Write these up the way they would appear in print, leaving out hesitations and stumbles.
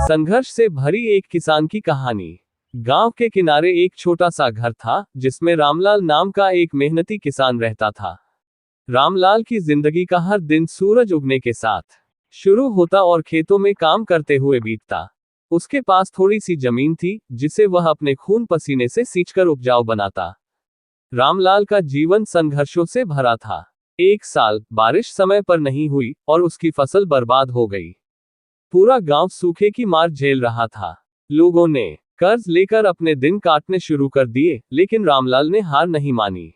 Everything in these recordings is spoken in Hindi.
संघर्ष से भरी एक किसान की कहानी। गांव के किनारे एक छोटा सा घर था, जिसमें रामलाल नाम का एक मेहनती किसान रहता था। रामलाल की जिंदगी का हर दिन सूरज उगने के साथ शुरू होता और खेतों में काम करते हुए बीतता। उसके पास थोड़ी सी जमीन थी, जिसे वह अपने खून पसीने से सींचकर उपजाऊ बनाता। रामलाल का जीवन संघर्षों से भरा था। एक साल बारिश समय पर नहीं हुई और उसकी फसल बर्बाद हो गई। पूरा गांव सूखे की मार झेल रहा था। लोगों ने कर्ज लेकर अपने दिन काटने शुरू कर दिए, लेकिन रामलाल ने हार नहीं मानी।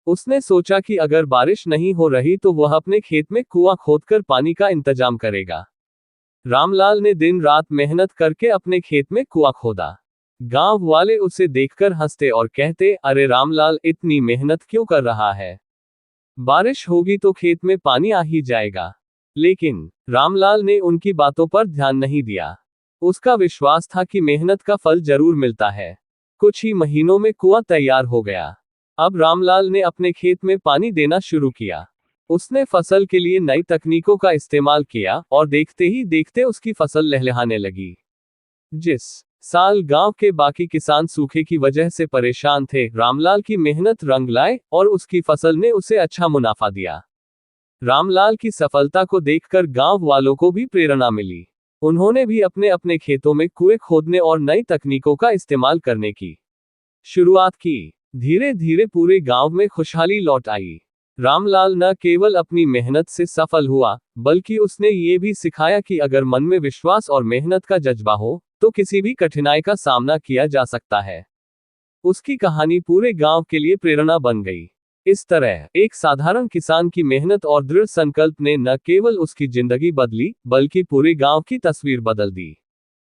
उसने सोचा कि अगर बारिश नहीं हो रही तो वह अपने खेत में कुआं खोदकर पानी का इंतजाम करेगा। रामलाल ने दिन रात मेहनत करके अपने खेत में कुआं खोदा। गांव वाले उसे देखकर हंसते और कहते, अरे रामलाल, इतनी मेहनत क्यों कर रहा है? बारिश होगी तो खेत में पानी आ ही जाएगा। लेकिन रामलाल ने उनकी बातों पर ध्यान नहीं दिया। उसका विश्वास था कि मेहनत का फल जरूर मिलता है। कुछ ही महीनों में कुआं तैयार हो गया। अब रामलाल ने अपने खेत में पानी देना शुरू किया। उसने फसल के लिए नई तकनीकों का इस्तेमाल किया और देखते ही देखते उसकी फसल लहलहाने लगी। जिस साल गांव के बाकी किसान सूखे की वजह से परेशान थे, रामलाल की मेहनत रंग लाए और उसकी फसल ने उसे अच्छा मुनाफा दिया। रामलाल की सफलता को देखकर गांव वालों को भी प्रेरणा मिली। उन्होंने भी अपने अपने खेतों में कुएं खोदने और नई तकनीकों का इस्तेमाल करने की शुरुआत की। धीरे धीरे पूरे गांव में खुशहाली लौट आई। रामलाल न केवल अपनी मेहनत से सफल हुआ, बल्कि उसने ये भी सिखाया कि अगर मन में विश्वास और मेहनत का जज्बा हो, तो किसी भी कठिनाई का सामना किया जा सकता है। उसकी कहानी पूरे गांव के लिए प्रेरणा बन गई। इस तरह एक साधारण किसान की मेहनत और दृढ़ संकल्प ने न केवल उसकी जिंदगी बदली, बल्कि पूरे गांव की तस्वीर बदल दी।